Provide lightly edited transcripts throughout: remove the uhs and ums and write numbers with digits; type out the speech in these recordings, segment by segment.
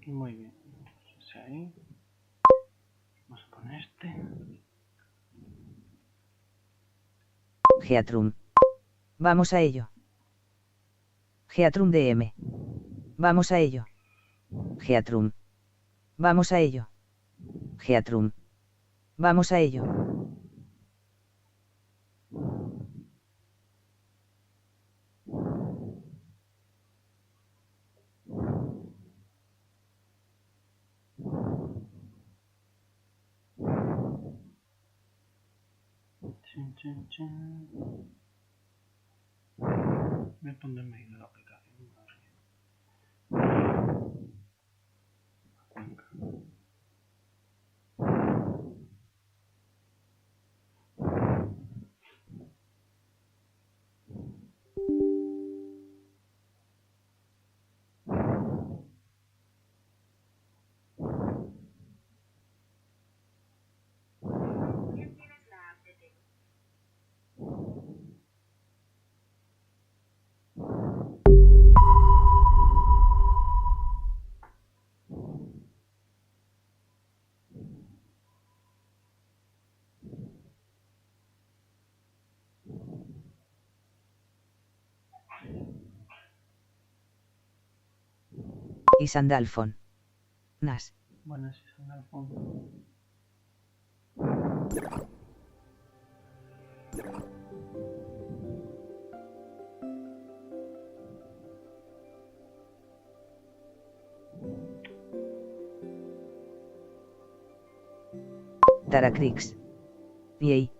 Muy bien, pues ahí. Vamos a poner este. Geatrum. Vamos a ello. Geatrum DM. Vamos a ello. Geatrum. Vamos a ello. Geatrum. Vamos a ello. Chin, chin. Voy a ponerme ahí de la aplicación. Cuenca. Y Sandalfon. Nas. Bueno, ese es el fondo. Taracrix. Yay.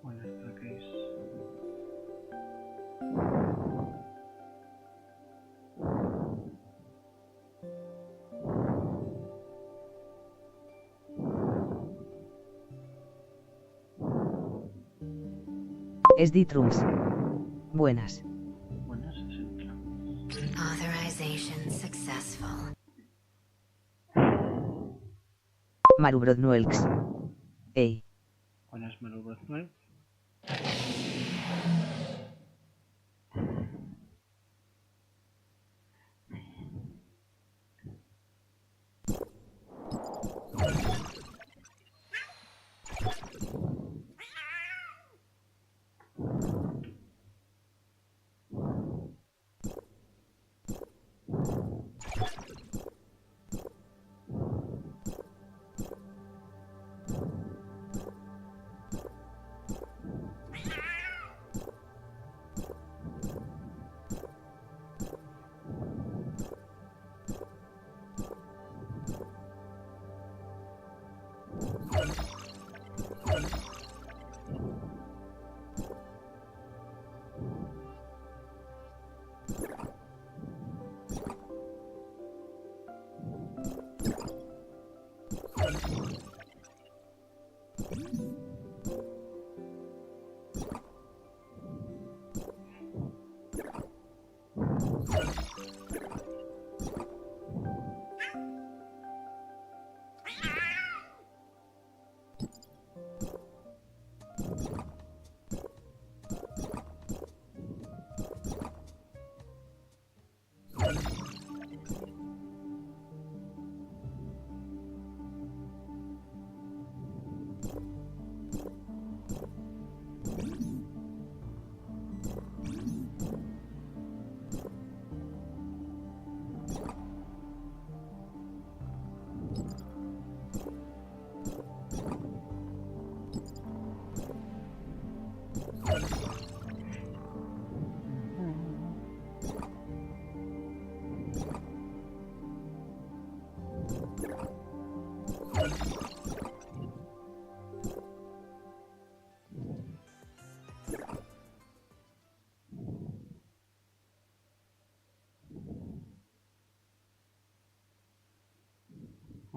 Bueno, esta que es. Es Geatrums. Buenas. Bueno, ese es el tram. Authorization successful. Marubrodnuelks. Ey. Buenas, Memoria.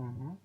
Ujú.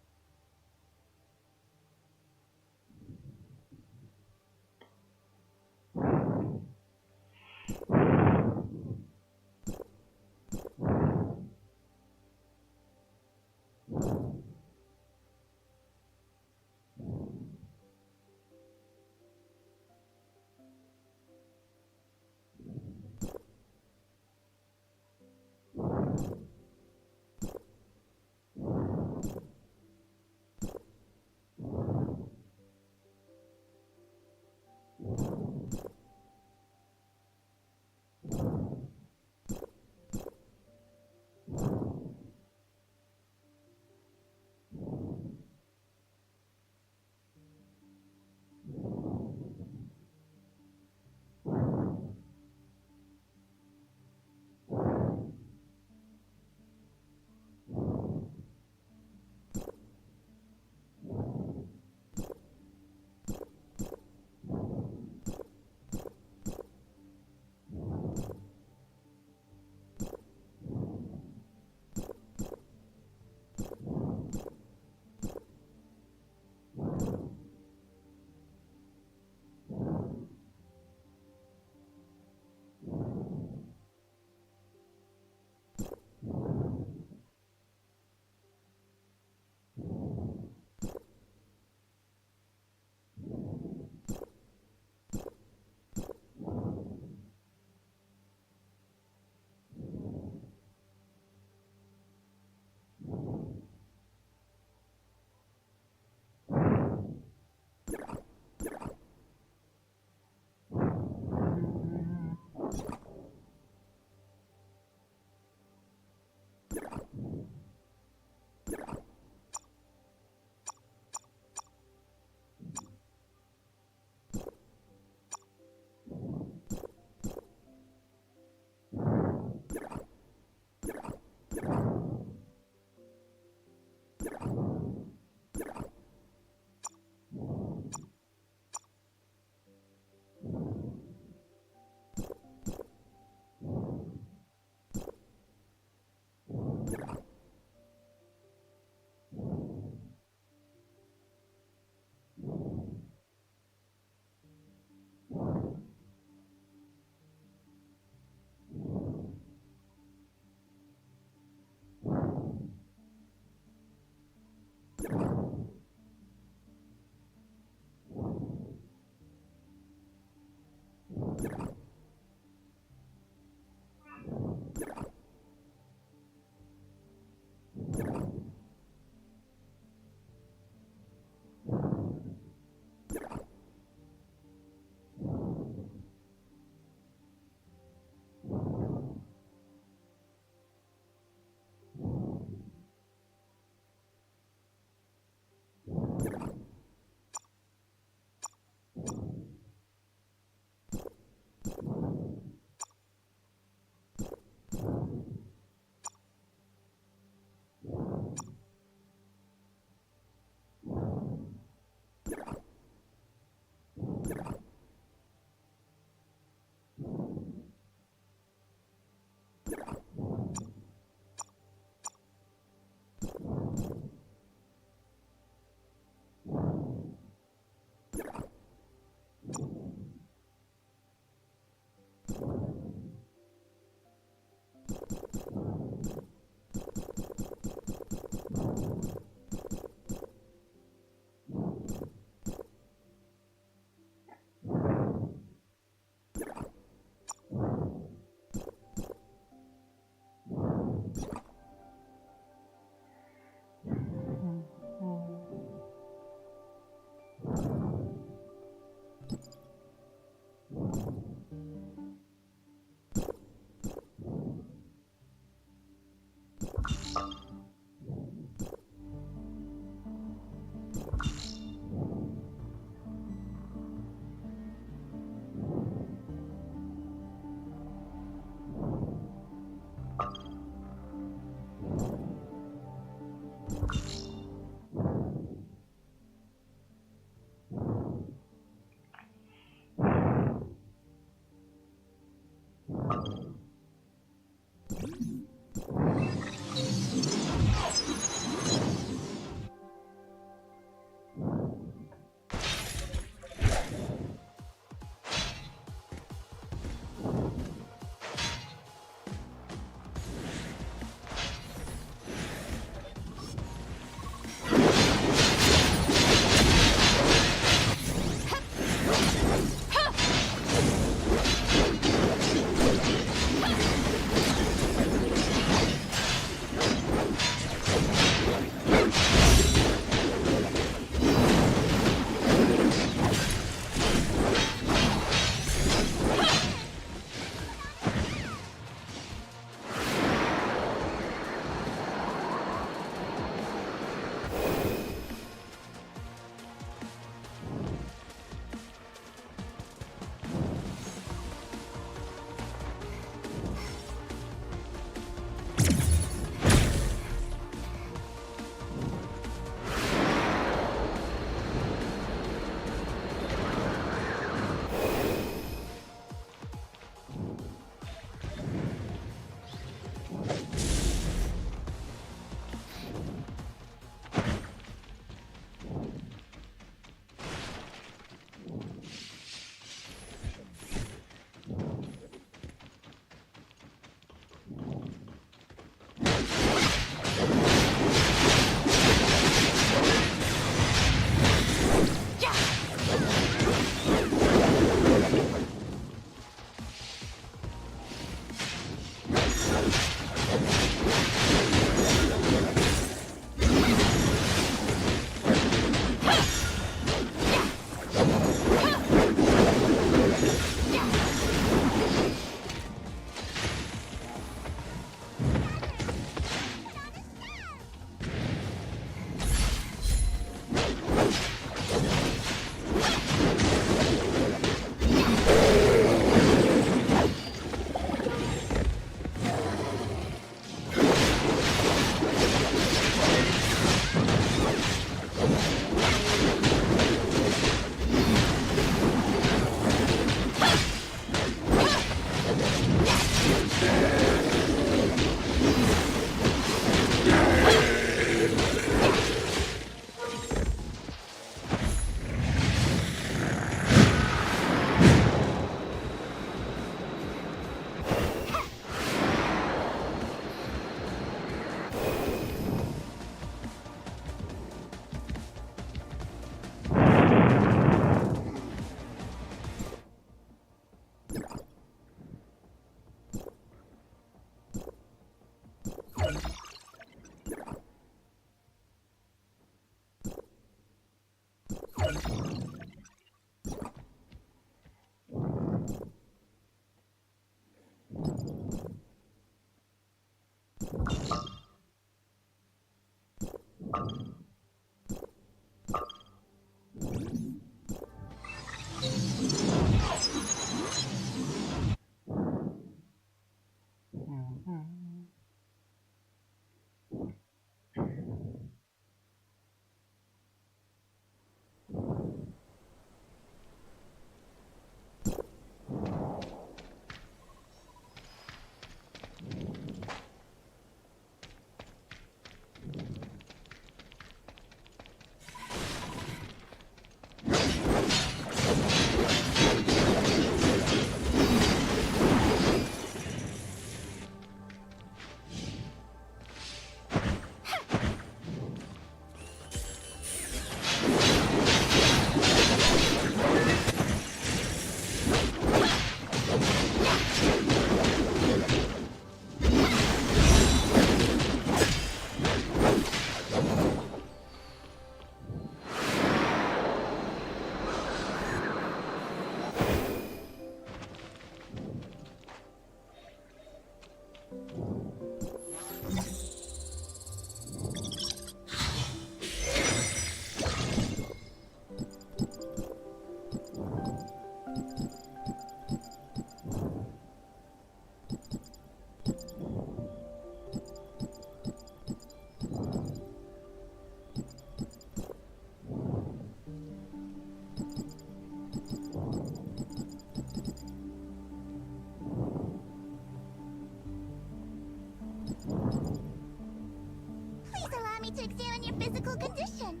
Please allow me to examine your physical condition.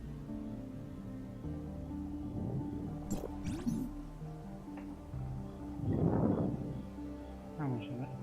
Vamos a ver.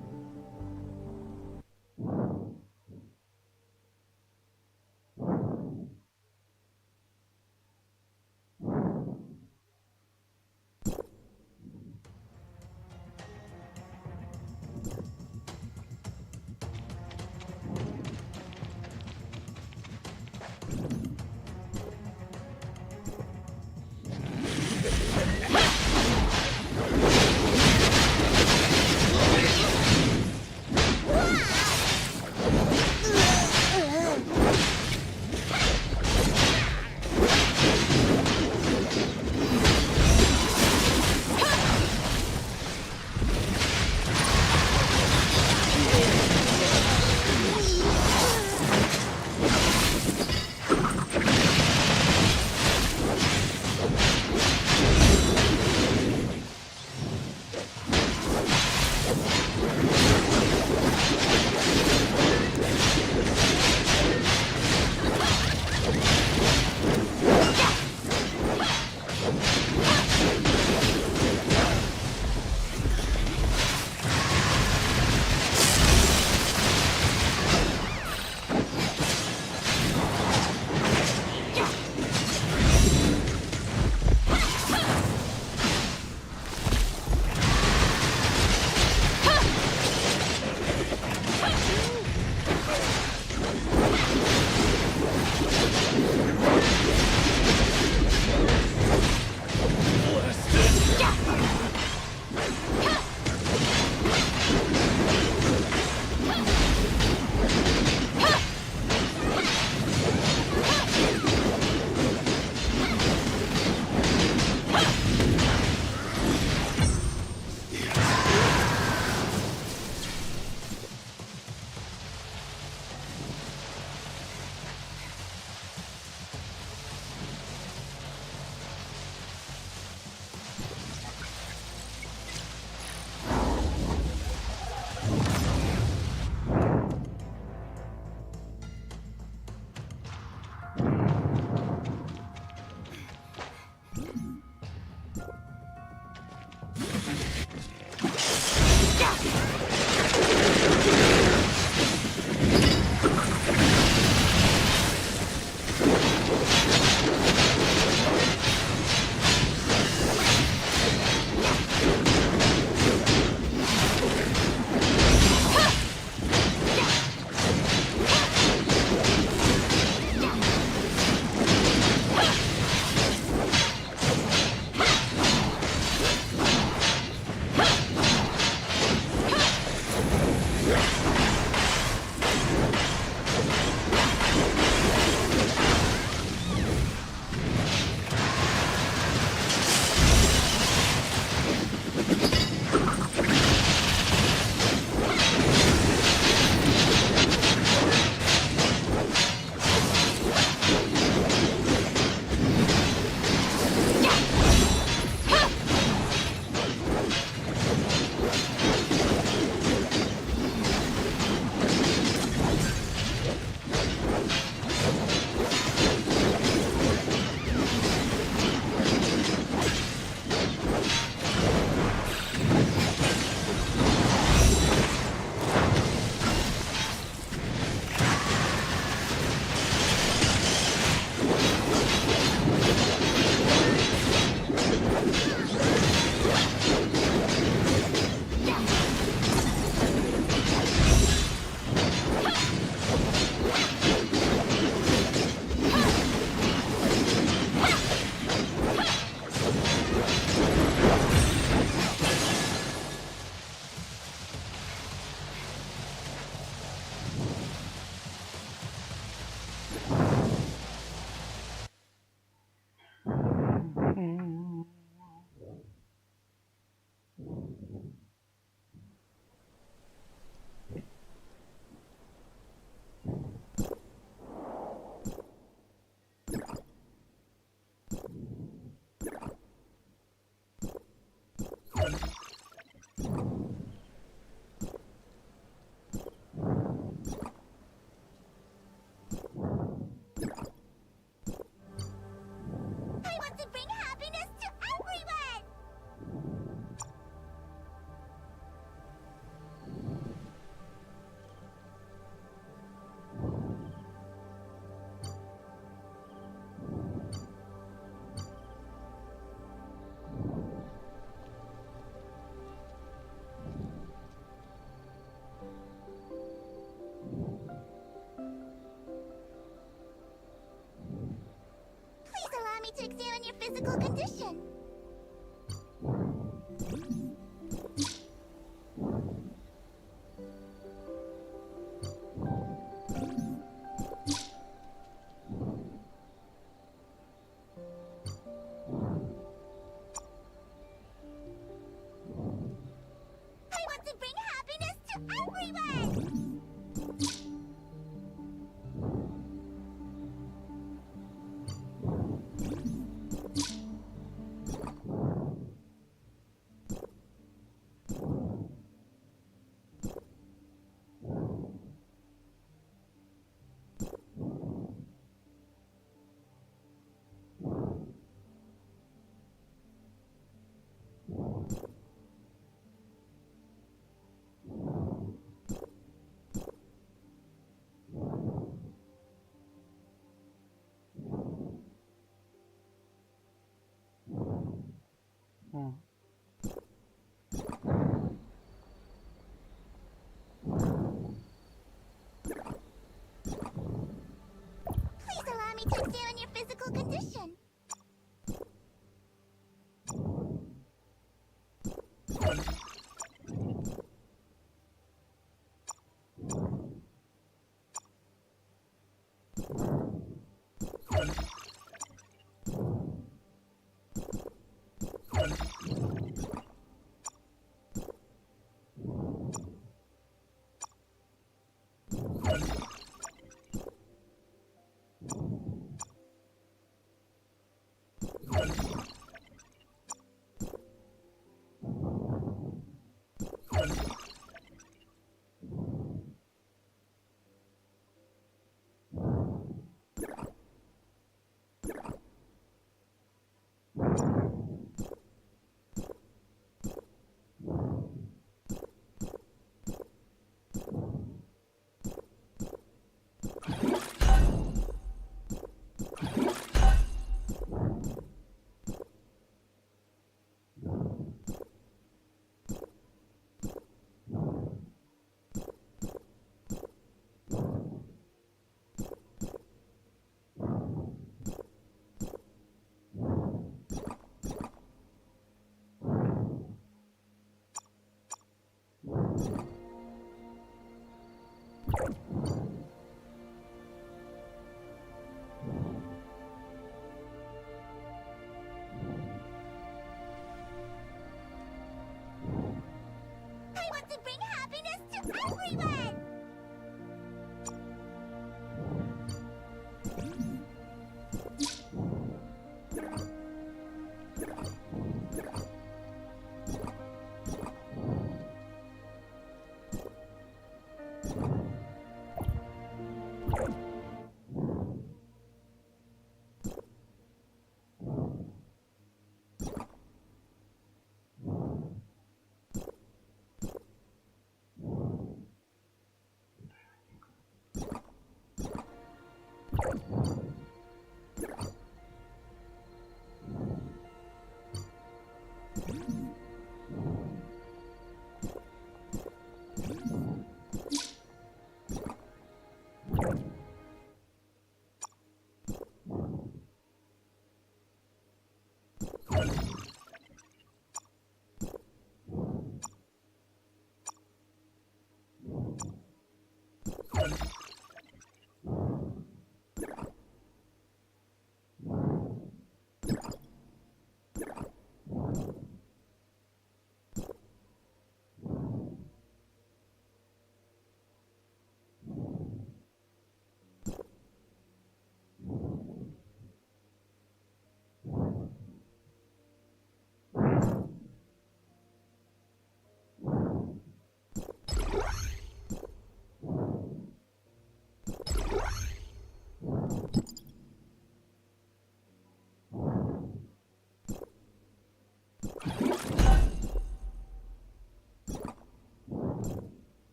examine your physical condition. I want to bring happiness to everyone! Oh. Please allow me to examine your physical condition. I want to bring happiness to everyone!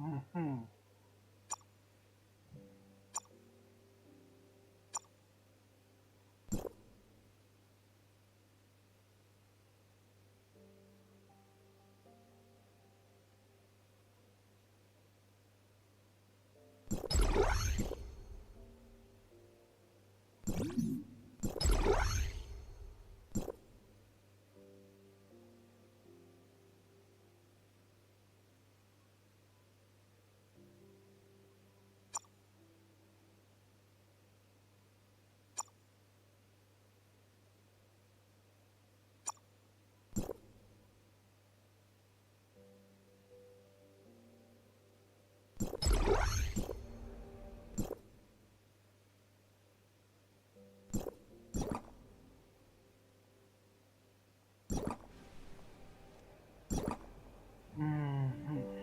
Ujú. Ujú.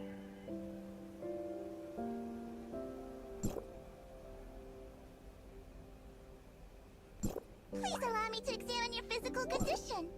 Please allow me to examine your physical condition.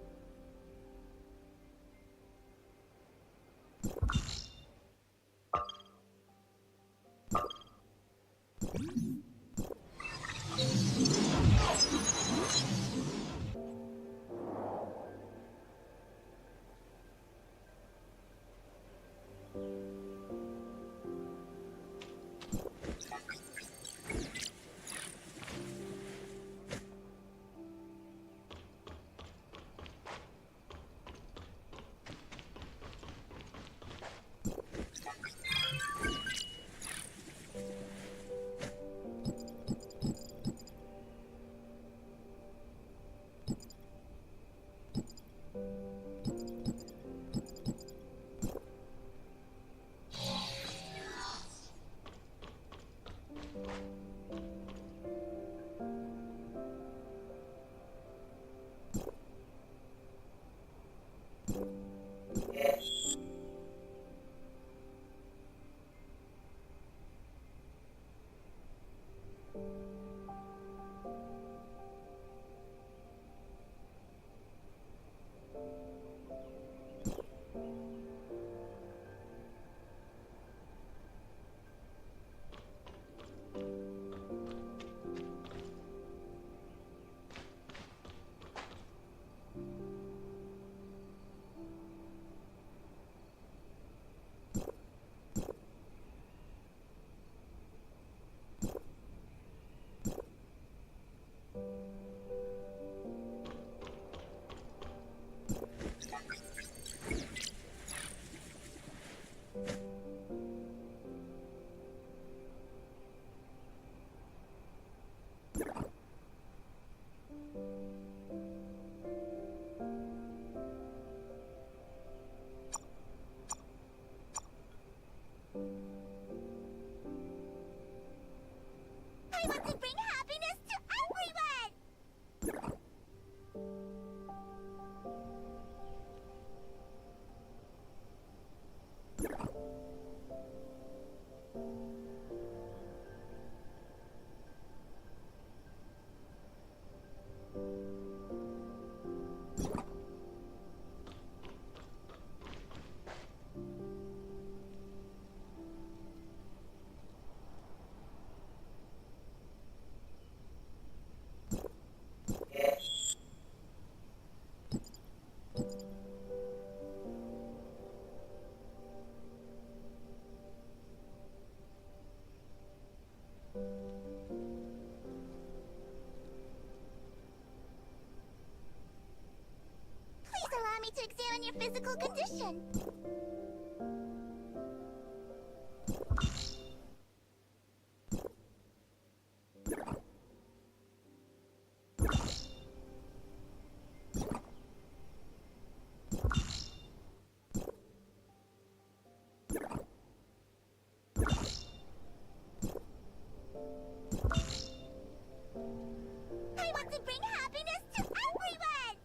me to examine your physical condition. I want to bring happiness to everyone!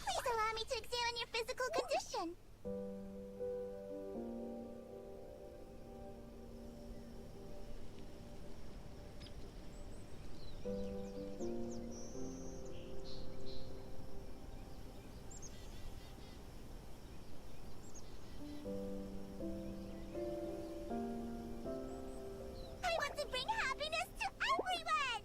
Please allow me to examine your physical condition. I want to bring happiness to everyone!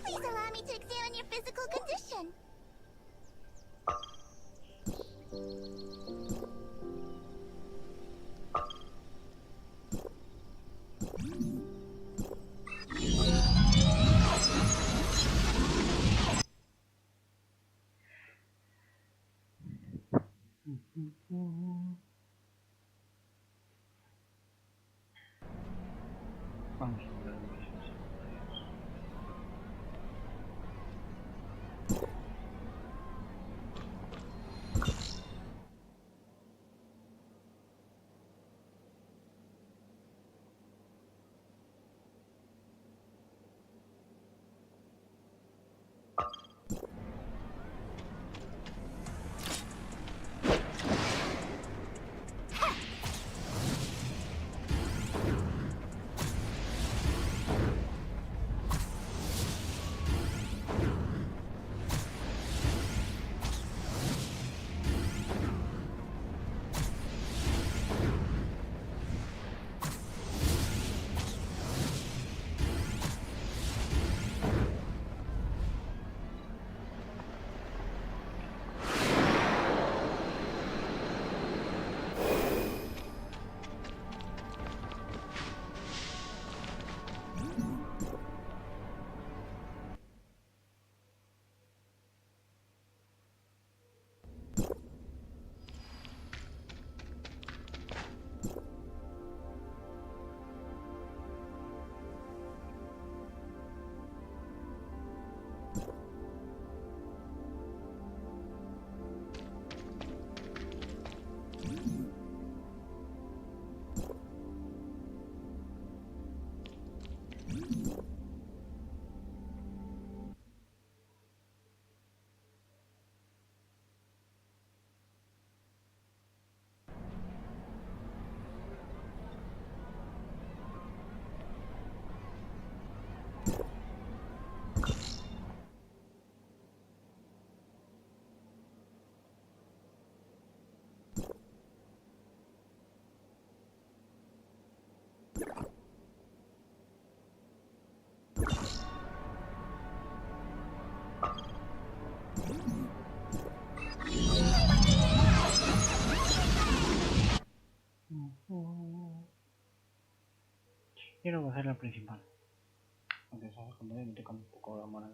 Please allow me to examine your physical condition. Vamos a ver misiones secundarias. Quiero coger la principal. Aunque esa secundaria me toca un poco la moral.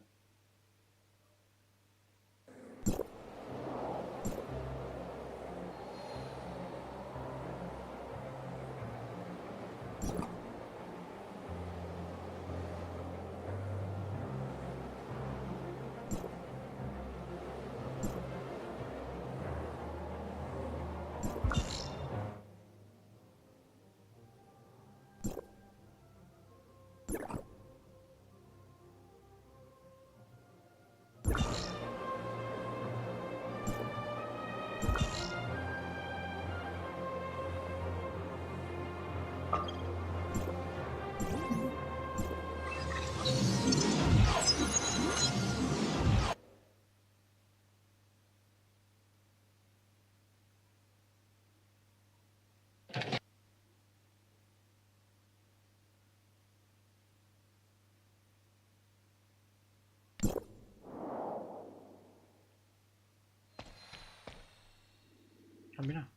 mira.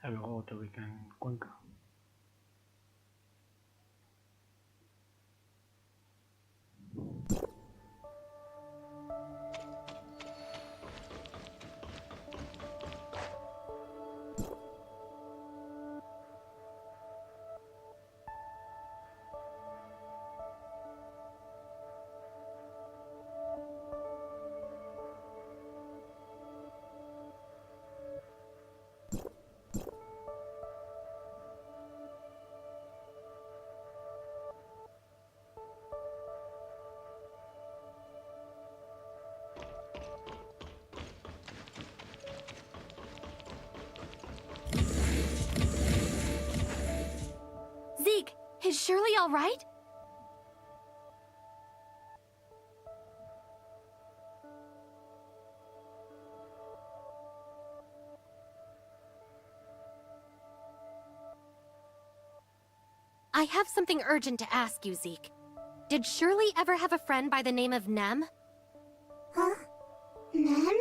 Luego te ubican en Cuenca. Zeke, is Shirley all right? I have something urgent to ask you, Zeke. Did Shirley ever have a friend by the name of Nem? Huh? Nem?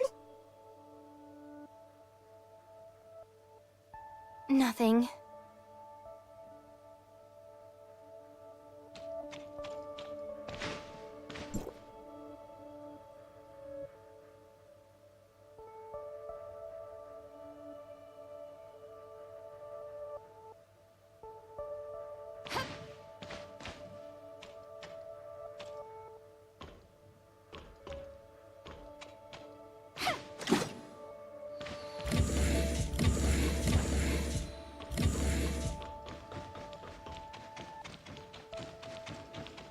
Nothing.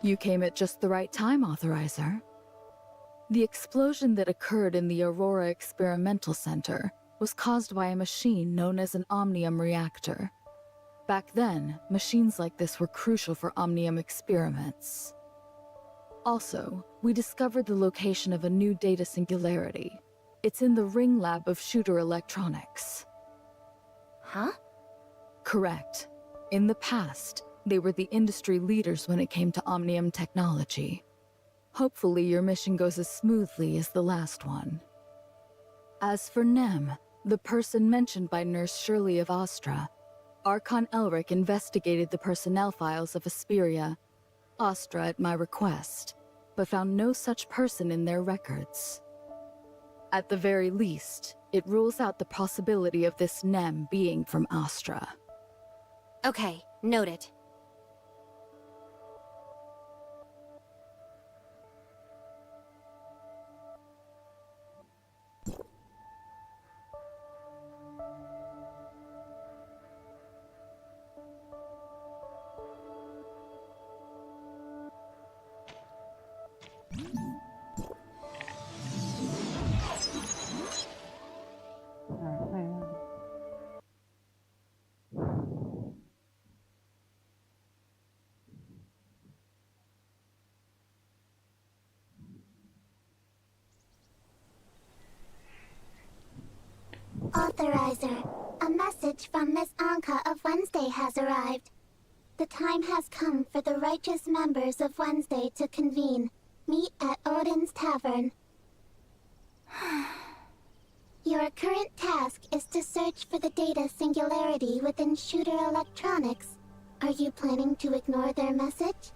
You came at just the right time, Authorizer. The explosion that occurred in the Aurora Experimental Center was caused by a machine known as an Omnium reactor. Back then, machines like this were crucial for Omnium experiments. Also, we discovered the location of a new data singularity. It's in the Ring Lab of Shooter Electronics. Huh? Correct. In the past, they were the industry leaders when it came to Omnium technology. Hopefully your mission goes as smoothly as the last one. As for Nem, the person mentioned by Nurse Shirley of Astra, Archon Elric investigated the personnel files of Asperia, Astra at my request, but found no such person in their records. At the very least, it rules out the possibility of this Nem being from Astra. Okay, noted. Authorizer, a message from Miss Anka of Wednesday has arrived. The time has come for the righteous members of Wednesday to convene. Meet at Odin's Tavern. Your current task is to search for the data singularity within Shooter Electronics. Are you planning to ignore their message?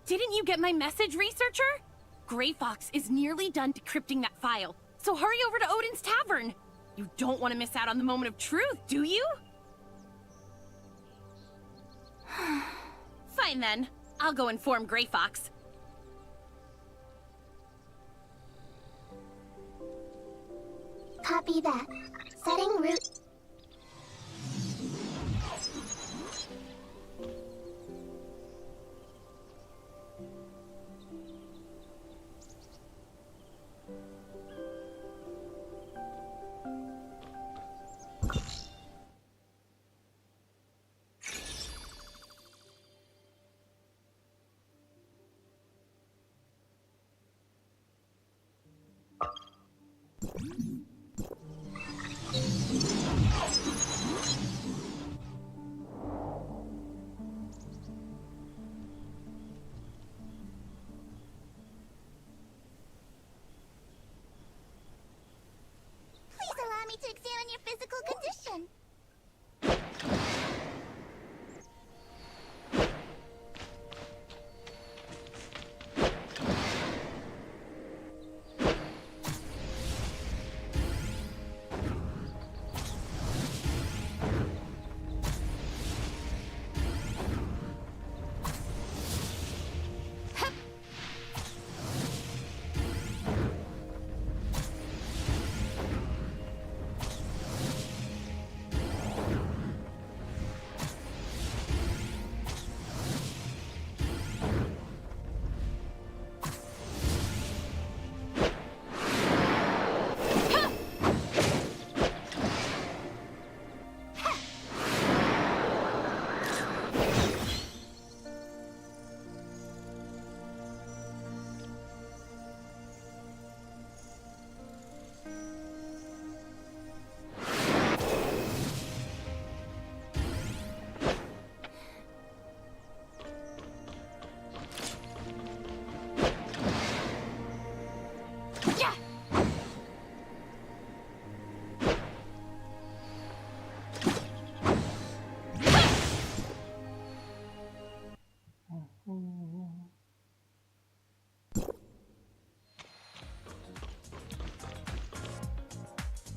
Didn't you get my message, researcher? Gray Fox is nearly done decrypting that file, so hurry over to Odin's Tavern. You don't want to miss out on the moment of truth, do you? Fine then. I'll go inform Gray Fox. Copy that. Setting route. Me to examine your physical condition.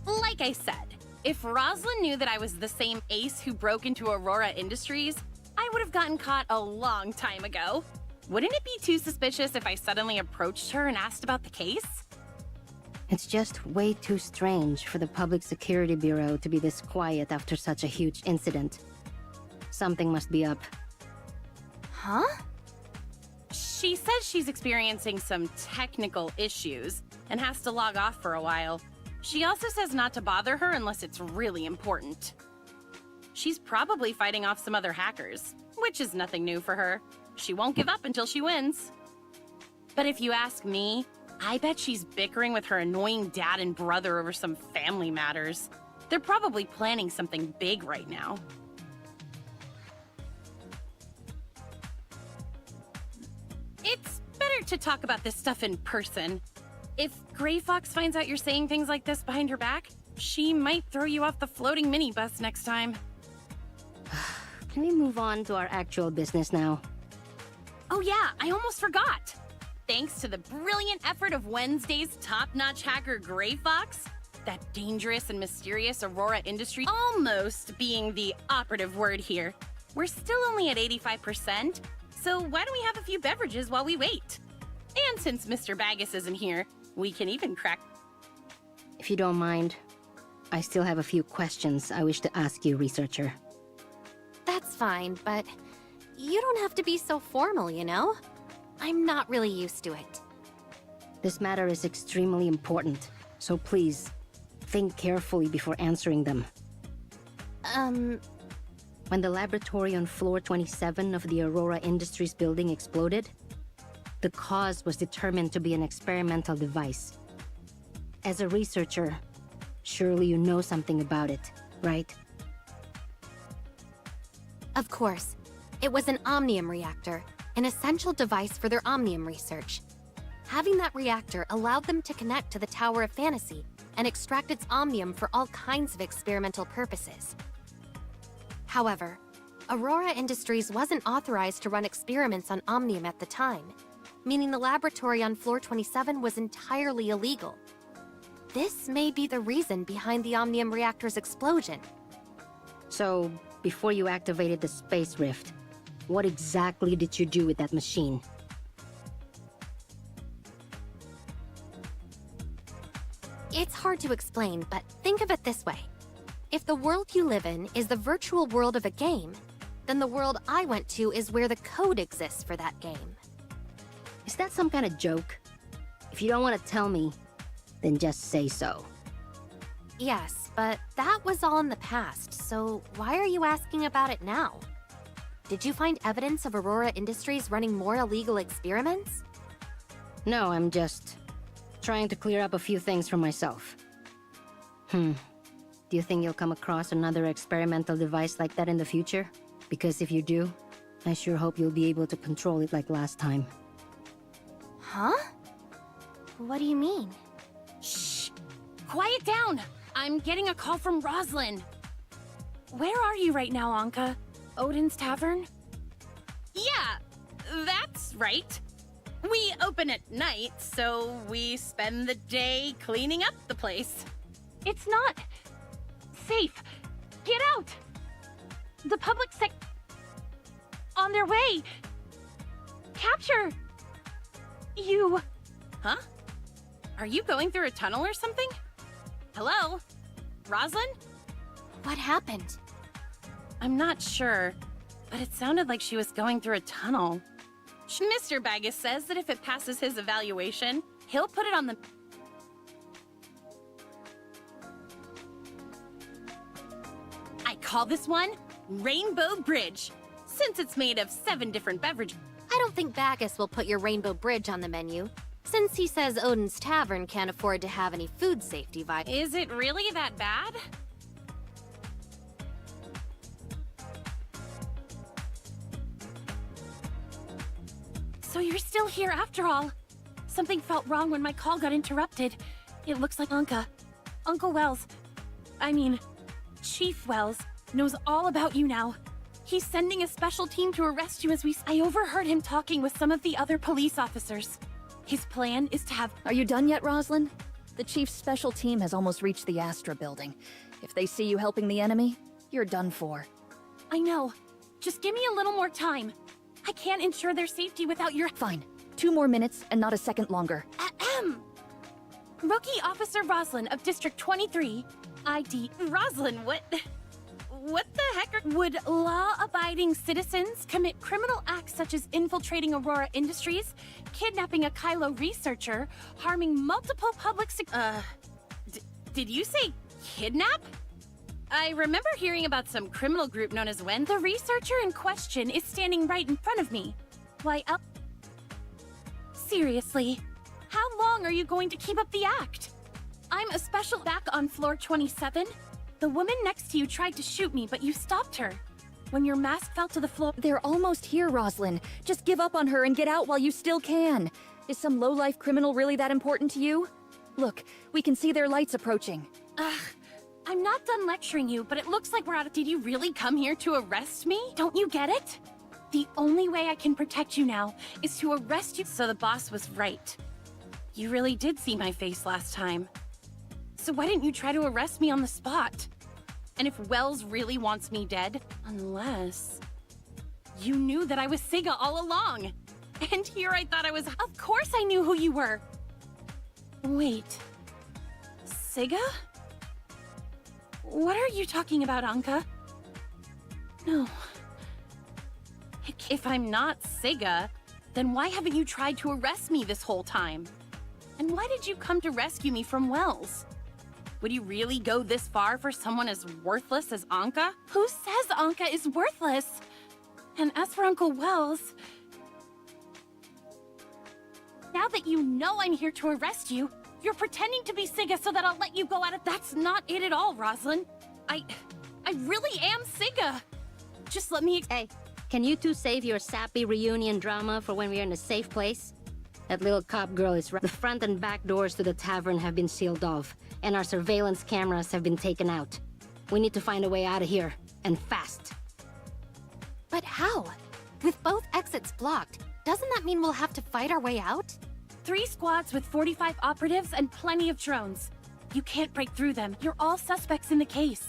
Like I said, if Rosalind knew that I was the same ace who broke into Aurora Industries, I would have gotten caught a long time ago. Wouldn't it be too suspicious if I suddenly approached her and asked about the case? It's just way too strange for the Public Security Bureau to be this quiet after such a huge incident. Something must be up. Huh? She says she's experiencing some technical issues and has to log off for a while. She also says not to bother her unless it's really important. She's probably fighting off some other hackers, which is nothing new for her. She won't give up until she wins. But if you ask me, I bet she's bickering with her annoying dad and brother over some family matters. They're probably planning something big right now. It's better to talk about this stuff in person. If Gray Fox finds out you're saying things like this behind her back, she might throw you off the floating minibus next time. Can we move on to our actual business now? Oh yeah, I almost forgot! Thanks to the brilliant effort of Wednesday's top-notch hacker Gray Fox, that dangerous and mysterious Aurora Industries almost being the operative word here. We're still only at 85%, so why don't we have a few beverages while we wait? And since Mr. Baggus isn't here, we can even crack... If you don't mind, I still have a few questions I wish to ask you, researcher. That's fine, but you don't have to be so formal, you know? I'm not really used to it. This matter is extremely important, so please, think carefully before answering them. When the laboratory on floor 27 of the Aurora Industries building exploded, the cause was determined to be an experimental device. As a researcher, surely you know something about it, right? Of course. It was an omnium reactor, an essential device for their omnium research. Having that reactor allowed them to connect to the Tower of Fantasy and extract its omnium for all kinds of experimental purposes. However, Aurora Industries wasn't authorized to run experiments on omnium at the time, meaning the laboratory on floor 27 was entirely illegal. This may be the reason behind the omnium reactor's explosion. So, before you activated the space rift, what exactly did you do with that machine? It's hard to explain, but think of it this way. If the world you live in is the virtual world of a game, then the world I went to is where the code exists for that game. Is that some kind of joke? If you don't want to tell me, then just say so. Yes, but that was all in the past, so why are you asking about it now? Did you find evidence of Aurora Industries running more illegal experiments? No, I'm just trying to clear up a few things for myself. Do you think you'll come across another experimental device like that in the future? Because if you do, I sure hope you'll be able to control it like last time. Huh? What do you mean? Shh! Quiet down! I'm getting a call from Roslyn. Where are you right now, Anka? Odin's Tavern? Yeah, that's right. We open at night, so we spend the day cleaning up the place. It's not safe. Get out! The public on their way. Capture you. Huh? Are you going through a tunnel or something? Hello? Roslyn? What happened? I'm not sure, but it sounded like she was going through a tunnel. Mr. Baggus says that if it passes his evaluation, he'll put it on the... I call this one Rainbow Bridge, since it's made of 7 different beverages. I don't think Baggus will put your Rainbow Bridge on the menu, since he says Odin's Tavern can't afford to have any food safety violations. Is it really that bad? So you're still here after all. Something felt wrong when my call got interrupted. It looks like Uncle Wells, Chief Wells, knows all about you now. He's sending a special team to arrest you as I overheard him talking with some of the other police officers. His plan is to have... Are you done yet, Roslyn? The Chief's special team has almost reached the Astra building. If they see you helping the enemy, you're done for. I know. Just give me a little more time. I can't ensure their safety without your... Fine. 2 more minutes and not a second longer. Ahem. Rookie Officer Roslyn of District 23. ID... Roslyn, what the heck would law-abiding citizens commit criminal acts such as infiltrating Aurora Industries, kidnapping a Kylo researcher, harming multiple public did you say kidnap? I remember hearing about some criminal group known as Wen. The researcher in question is standing right in front of me. Why, seriously, how long are you going to keep up the act? I'm a special back on floor 27. The woman next to you tried to shoot me, but you stopped her. When your mask fell to the floor— They're almost here, Rosalind. Just give up on her and get out while you still can. Is some low-life criminal really that important to you? Look, we can see their lights approaching. I'm not done lecturing you, but it looks like we're out of— Did you really come here to arrest me? Don't you get it? The only way I can protect you now is to arrest you. So the boss was right. You really did see my face last time. So why didn't you try to arrest me on the spot? And if Wells really wants me dead, unless you knew that I was SIGA all along. And here I thought I was— Of course I knew who you were. Wait, SIGA? What are you talking about, Anka? No. If I'm not SIGA, then why haven't you tried to arrest me this whole time? And why did you come to rescue me from Wells? Would you really go this far for someone as worthless as Anka? Who says Anka is worthless? And as for Uncle Wells, now that you know I'm here to arrest you, you're pretending to be SIGA so that I'll let you go out of— That's not it at all, Rosalind. I really am SIGA. Just let me— Hey, can you two save your sappy reunion drama for when we're in a safe place? That little cop girl is right. The front and back doors to the tavern have been sealed off, and our surveillance cameras have been taken out. We need to find a way out of here, and fast. But how? With both exits blocked, doesn't that mean we'll have to fight our way out? 3 squads with 45 operatives and plenty of drones. You can't break through them. You're all suspects in the case.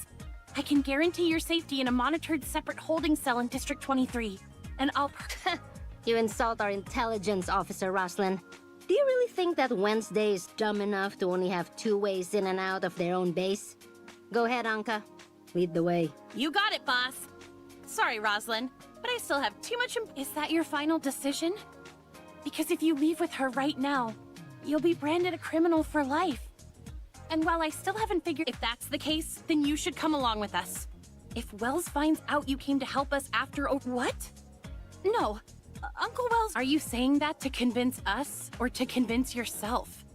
I can guarantee your safety in a monitored separate holding cell in District 23. And I'll— You insult our intelligence officer, Rosalind. Do you really think that Wednesday is dumb enough to only have 2 ways in and out of their own base? Go ahead, Anka. Lead the way. You got it, boss. Sorry, Rosalind, but I still have too much— Is that your final decision? Because if you leave with her right now, you'll be branded a criminal for life. And while I still haven't figured— If that's the case, then you should come along with us. If Wells finds out you came to help us after— What? No. Uncle Wells— Are you saying that to convince us, or to convince yourself?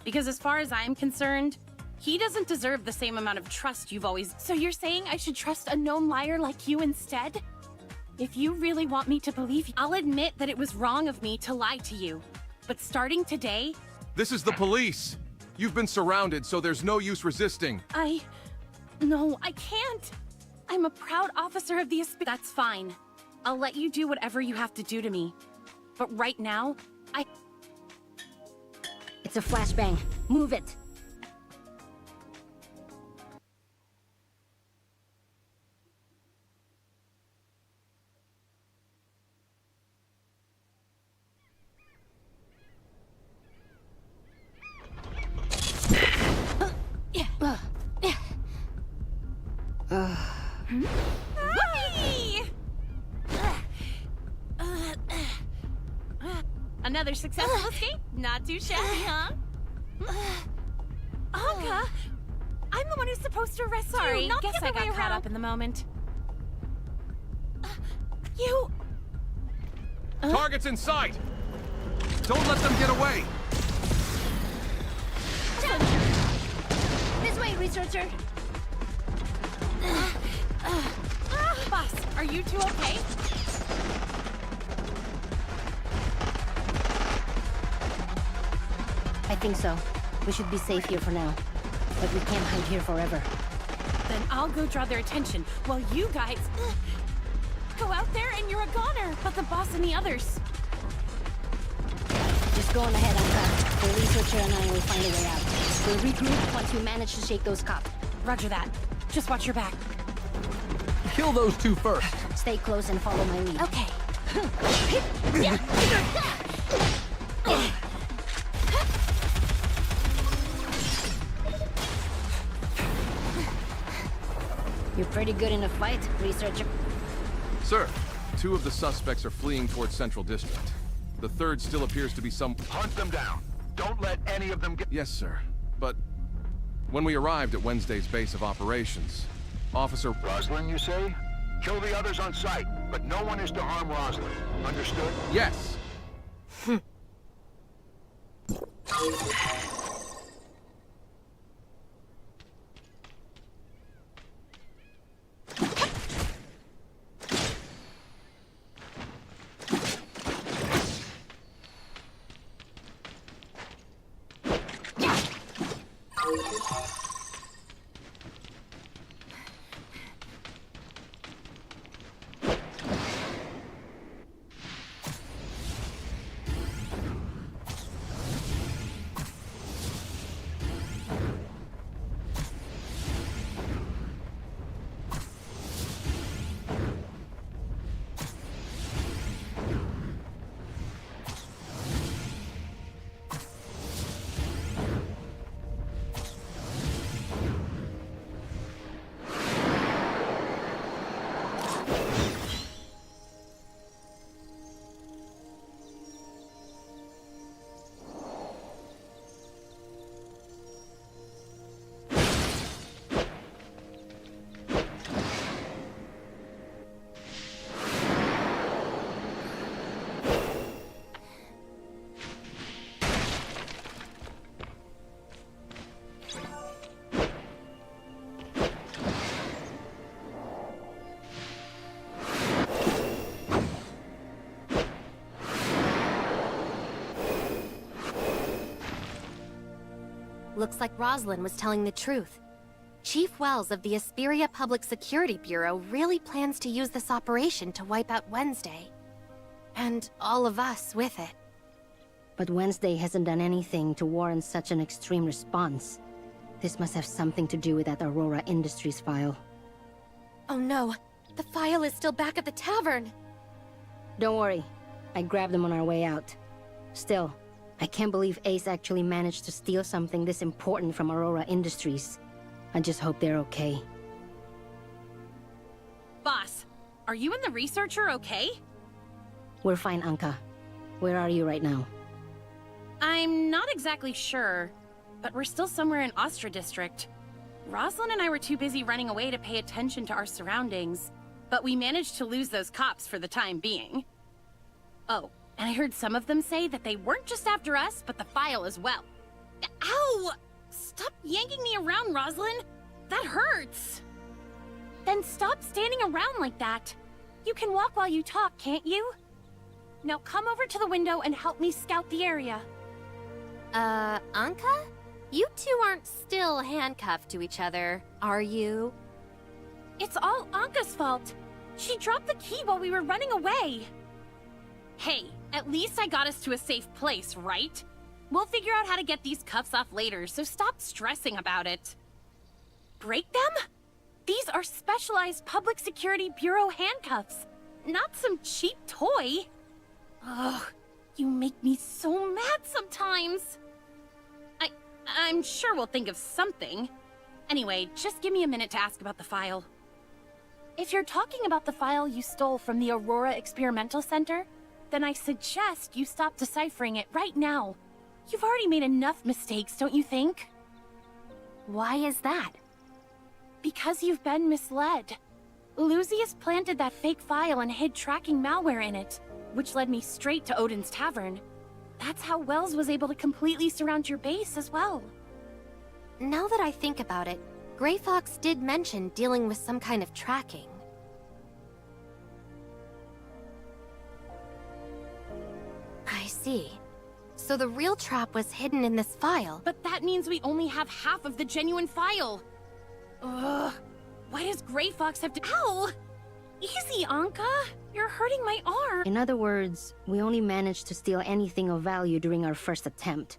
Because as far as I'm concerned, he doesn't deserve the same amount of trust you've always— So you're saying I should trust a known liar like you instead? If you really want me to believe you, I'll admit that it was wrong of me to lie to you. But starting today— This is the police! You've been surrounded, so there's no use resisting. No, I can't! I'm a proud officer of the ASUS— That's fine. I'll let you do whatever you have to do to me. But right now, It's a flashbang. Move it! Another successful escape? Not too shabby, huh? Anka! I'm the one who's supposed to arrest you, not guess I got caught up in the moment. You... Target's in sight! Don't let them get away! This way, researcher! Boss, are you two okay? I think so. We should be safe here for now. But we can't hide here forever. Then I'll go draw their attention, while you guys... go out there and you're a goner, but the boss and the others. Just go on ahead, Anka. The researcher and I will find a way out. We'll regroup once we manage to shake those cops. Roger that. Just watch your back. Kill those 2 first! Stay close and follow my lead. Okay. You're pretty good in a fight, researcher. Sir, 2 of the suspects are fleeing towards Central District. The third still appears to be some... Hunt them down. Don't let any of them get... Yes, sir. But when we arrived at Wednesday's base of operations, Officer... Rosalind, you say? Kill the others on sight, but no one is to harm Rosalind. Understood? Yes! Looks like Rosalind was telling the truth. Chief Wells of the Asperia Public Security Bureau really plans to use this operation to wipe out Wednesday. And all of us with it. But Wednesday hasn't done anything to warrant such an extreme response. This must have something to do with that Aurora Industries file. Oh no, the file is still back at the tavern! Don't worry, I grabbed them on our way out. Still, I can't believe Ace actually managed to steal something this important from Aurora Industries. I just hope they're okay. Boss, are you and the researcher okay? We're fine, Anka. Where are you right now? I'm not exactly sure, but we're still somewhere in Astra District. Rosalind and I were too busy running away to pay attention to our surroundings, but we managed to lose those cops for the time being. Oh, and I heard some of them say that they weren't just after us, but the file as well. Ow! Stop yanking me around, Rosalind! That hurts! Then stop standing around like that. You can walk while you talk, can't you? Now come over to the window and help me scout the area. Anka? You two aren't still handcuffed to each other, are you? It's all Anka's fault. She dropped the key while we were running away. Hey, at least I got us to a safe place, right? We'll figure out how to get these cuffs off later, so stop stressing about it. Break them? These are specialized Public Security Bureau handcuffs, not some cheap toy. Ugh, you make me so mad sometimes. I'm sure we'll think of something. Anyway, just give me a minute to ask about the file. If you're talking about the file you stole from the Aurora Experimental Center, then I suggest you stop deciphering it right now. You've already made enough mistakes, don't you think? Why is that? Because you've been misled. Lucius planted that fake file and hid tracking malware in it, which led me straight to Odin's Tavern. That's how Wells was able to completely surround your base as well. Now that I think about it, Grey Fox did mention dealing with some kind of tracking. I see. So the real trap was hidden in this file. But that means we only have half of the genuine file. Ugh. Why does Grey Fox have to— Ow! Easy, Anka! You're hurting my arm! In other words, we only managed to steal anything of value during our first attempt.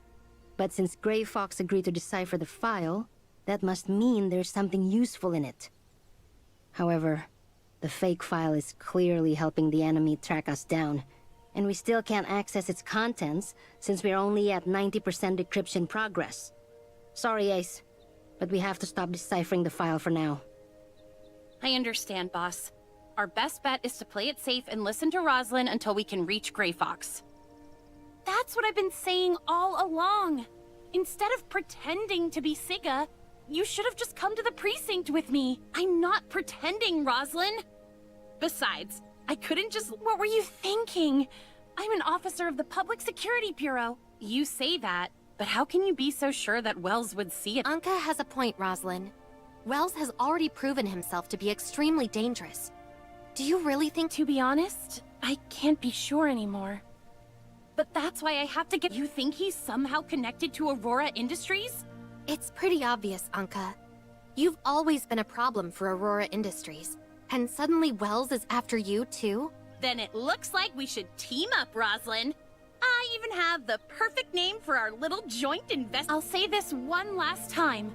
But since Grey Fox agreed to decipher the file, that must mean there's something useful in it. However, the fake file is clearly helping the enemy track us down, and we still can't access its contents since we're only at 90% decryption progress. Sorry, Ace, but we have to stop deciphering the file for now. I understand, boss. Our best bet is to play it safe and listen to Rosalind until we can reach Grey Fox. That's what I've been saying all along. Instead of pretending to be Sigga, you should have just come to the precinct with me. I'm not pretending, Rosalind. Besides, I couldn't just... What were you thinking? I'm an officer of the Public Security Bureau. You say that, but how can you be so sure that Wells would see it? Anka has a point, Rosalind. Wells has already proven himself to be extremely dangerous. Do you really think... To be honest, I can't be sure anymore. But that's why I have to get... You think he's somehow connected to Aurora Industries? It's pretty obvious, Anka. You've always been a problem for Aurora Industries. And suddenly Wells is after you, too? Then it looks like we should team up, Rosalind. I even have the perfect name for our little joint invest... I'll say this one last time.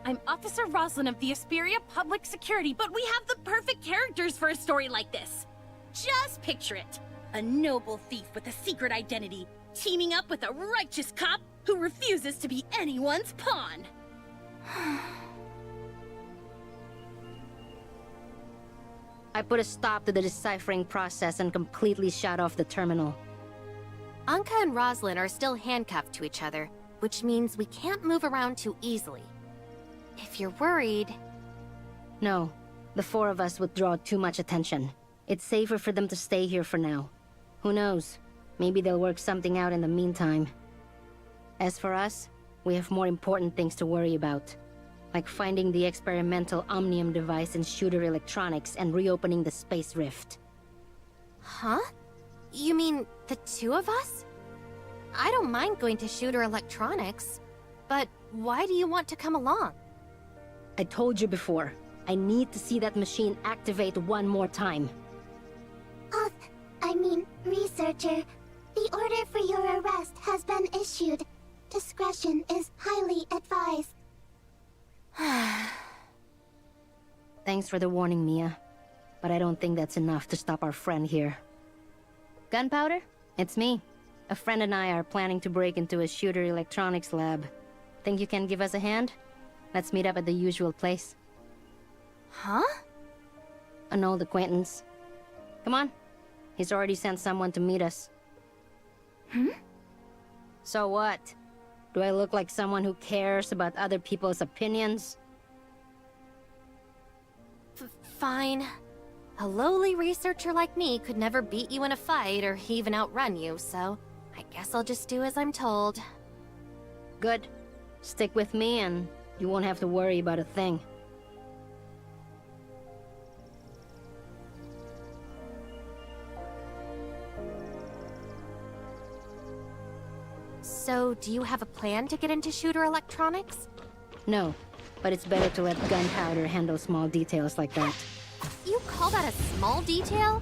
I'm Officer Rosalind of the Asperia Public Security, but we have the perfect characters for a story like this. Just picture it. A noble thief with a secret identity, teaming up with a righteous cop who refuses to be anyone's pawn. I put a stop to the deciphering process and completely shut off the terminal. Anka and Rosalind are still handcuffed to each other, which means we can't move around too easily. If you're worried... No, the four of us would draw too much attention. It's safer for them to stay here for now. Who knows? Maybe they'll work something out in the meantime. As for us, we have more important things to worry about. Like finding the experimental Omnium device in Shooter Electronics and reopening the Space Rift. Huh? You mean the two of us? I don't mind going to Shooter Electronics, but why do you want to come along? I told you before, I need to see that machine activate one more time. Researcher, the order for your arrest has been issued. Discretion is highly advised. Thanks for the warning, Mia. But I don't think that's enough to stop our friend here. Gunpowder? It's me. A friend and I are planning to break into a Shooter Electronics lab. Think you can give us a hand? Let's meet up at the usual place. Huh? An old acquaintance. Come on. He's already sent someone to meet us. So what? Do I look like someone who cares about other people's opinions? Fine. A lowly researcher like me could never beat you in a fight or even outrun you, so I guess I'll just do as I'm told. Good. Stick with me and you won't have to worry about a thing. So, do you have a plan to get into Shooter Electronics? No, but it's better to let Gunpowder handle small details like that. You call that a small detail?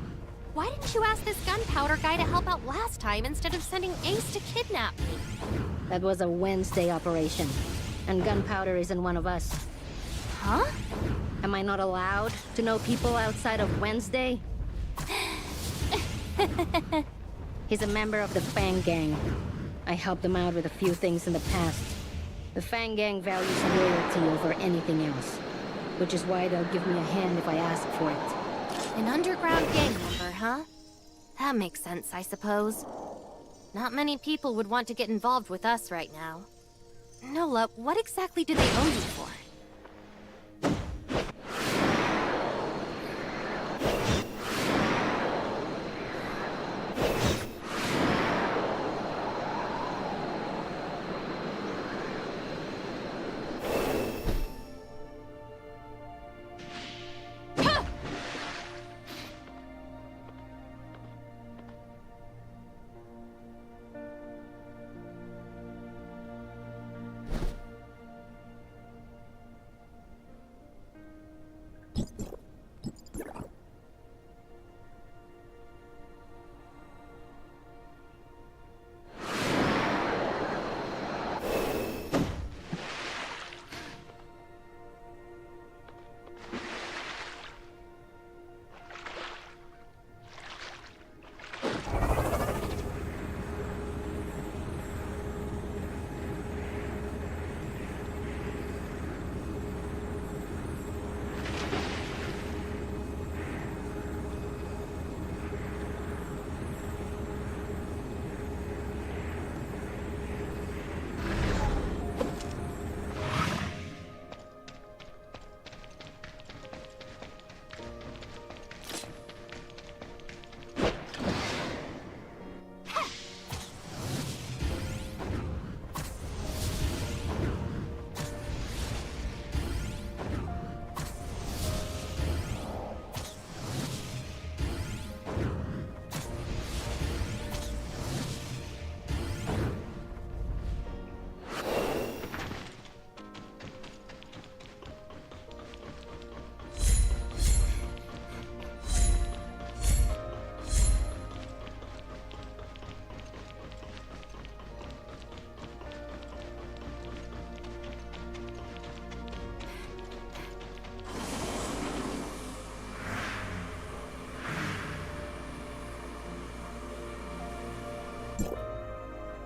Why didn't you ask this Gunpowder guy to help out last time instead of sending Ace to kidnap me? That was a Wednesday operation, and Gunpowder isn't one of us. Huh? Am I not allowed to know people outside of Wednesday? He's a member of the Fang Gang. I helped him out with a few things in the past. The Fang Gang values loyalty over anything else, which is why they'll give me a hand if I ask for it. An underground gang member, huh? That makes sense, I suppose. Not many people would want to get involved with us right now. Nola, what exactly do they owe you for?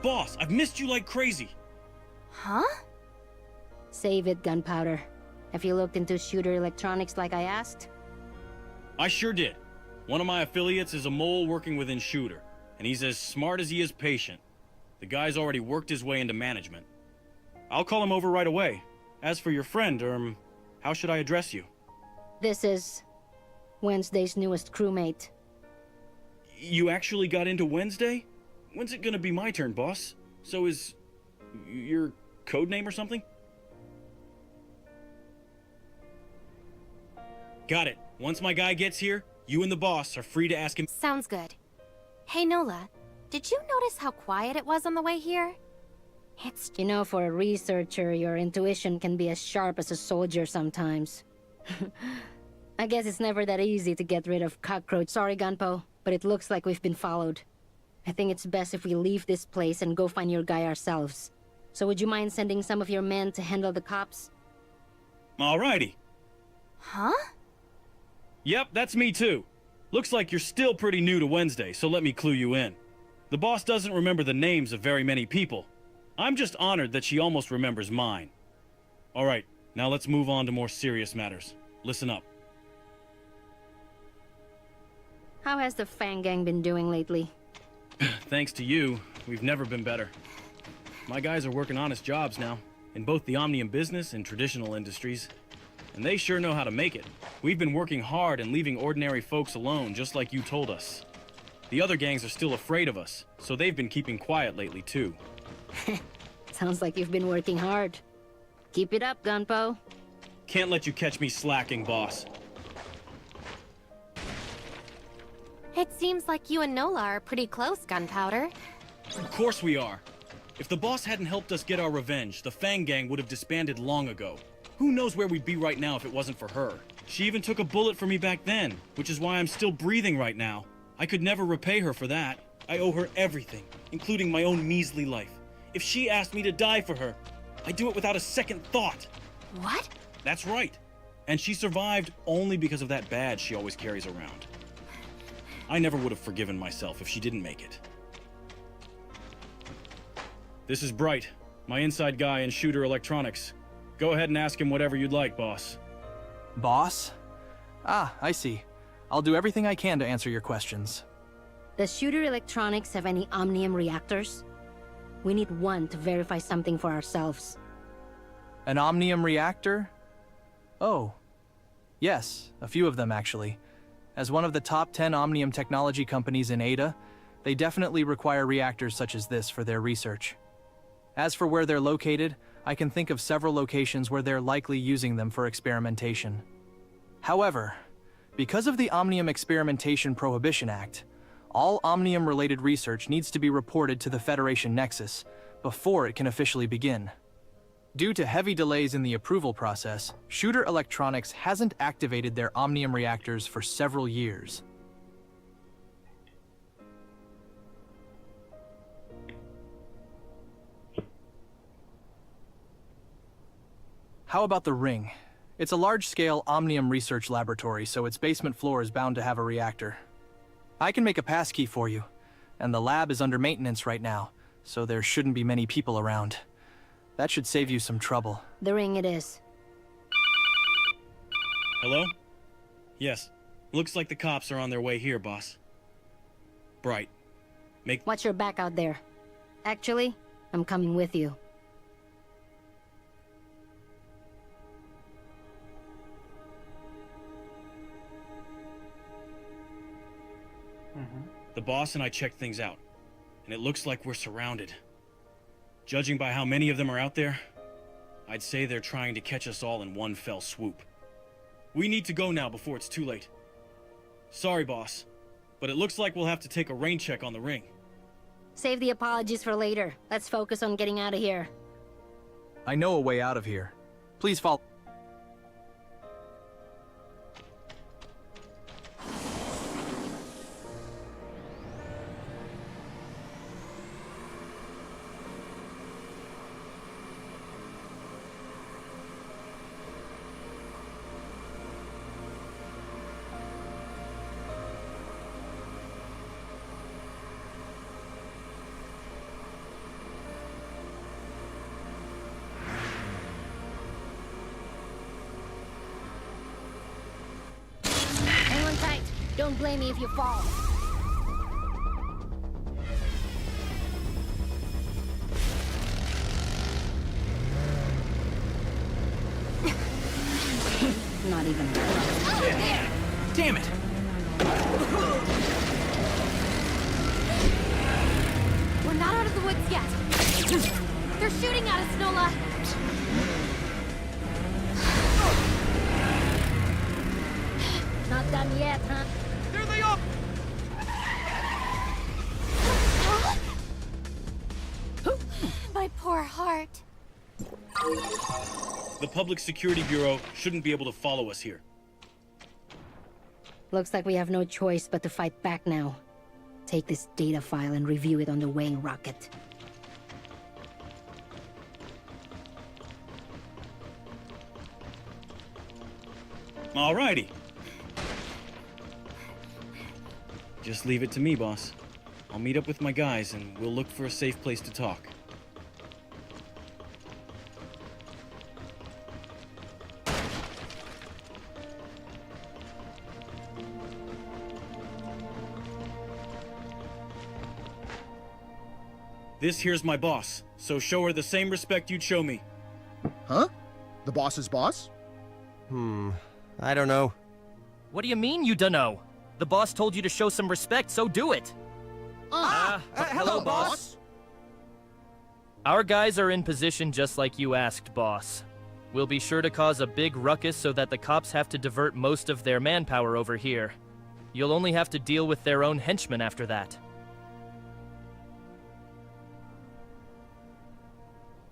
Boss, I've missed you like crazy. Huh? Save it, Gunpowder. Have you looked into shooter electronics like I asked? I sure did. One of my affiliates is a mole working within Shooter, and he's as smart as he is patient. The guy's already worked his way into management. I'll call him over right away. As for your friend, how should I address you? This is Wednesday's newest crewmate. You actually got into Wednesday? When's it gonna be my turn, boss? So is your code name or something? Got it. Once my guy gets here, you and the boss are free to ask him. Sounds good. Hey, Nola, did you notice how quiet it was on the way here? It's... You know, for a researcher, your intuition can be as sharp as a soldier sometimes. I guess it's never that easy to get rid of cockroach. Sorry, Gunpo, but it looks like we've been followed. I think it's best if we leave this place and go find your guy ourselves. So would you mind sending some of your men to handle the cops? Alrighty. Huh? Yep, that's me too. Looks like you're still pretty new to Wednesday, so let me clue you in. The boss doesn't remember the names of very many people. I'm just honored that she almost remembers mine. Alright, now let's move on to more serious matters. Listen up. How has the Fang Gang been doing lately? Thanks to you, we've never been better. My guys are working honest jobs now, in both the Omnium business and traditional industries. And they sure know how to make it. We've been working hard and leaving ordinary folks alone, just like you told us. The other gangs are still afraid of us, so they've been keeping quiet lately too. Sounds like you've been working hard. Keep it up, Gunpo. Can't let you catch me slacking, boss. It seems like you and Nola are pretty close, Gunpowder. Of course we are. If the boss hadn't helped us get our revenge, the Fang Gang would have disbanded long ago. Who knows where we'd be right now if it wasn't for her? She even took a bullet for me back then, which is why I'm still breathing right now. I could never repay her for that. I owe her everything, including my own measly life. If she asked me to die for her, I'd do it without a second thought. What? That's right. And she survived only because of that badge she always carries around. I never would have forgiven myself if she didn't make it. This is Bright, my inside guy in Shooter Electronics. Go ahead and ask him whatever you'd like, boss. Boss? Ah, I see. I'll do everything I can to answer your questions. Does Shooter Electronics have any Omnium reactors? We need one to verify something for ourselves. An Omnium reactor? Oh. Yes, a few of them actually. As one of the top 10 Omnium technology companies in Ada, they definitely require reactors such as this for their research. As for where they're located, I can think of several locations where they're likely using them for experimentation. However, because of the Omnium Experimentation Prohibition Act, all Omnium-related research needs to be reported to the Federation Nexus before it can officially begin. Due to heavy delays in the approval process, Shooter Electronics hasn't activated their Omnium reactors for several years. How about the Ring? It's a large-scale Omnium research laboratory, so its basement floor is bound to have a reactor. I can make a passkey for you, and the lab is under maintenance right now, so there shouldn't be many people around. That should save you some trouble. The Ring it is. Hello? Yes. Looks like the cops are on their way here, boss. Bright. Watch your back out there. Actually, I'm coming with you. The boss and I checked things out, and it looks like we're surrounded. Judging by how many of them are out there, I'd say they're trying to catch us all in one fell swoop. We need to go now before it's too late. Sorry, boss, but it looks like we'll have to take a rain check on the Ring. Save the apologies for later. Let's focus on getting out of here. I know a way out of here. Please follow. Don't blame me if you fall. Not even close. Damn it! We're not out of the woods yet. They're shooting at us, Nola. Not done yet, huh? There they are! My poor heart. The Public Security Bureau shouldn't be able to follow us here. Looks like we have no choice but to fight back now. Take this data file and review it on the weighing rocket. Alrighty. Just leave it to me, boss. I'll meet up with my guys and we'll look for a safe place to talk. This here's my boss, so show her the same respect you'd show me. Huh? The boss's boss? I don't know. What do you mean you dunno? The boss told you to show some respect, so do it. Hello, boss. Our guys are in position just like you asked, boss. We'll be sure to cause a big ruckus so that the cops have to divert most of their manpower over here. You'll only have to deal with their own henchmen after that.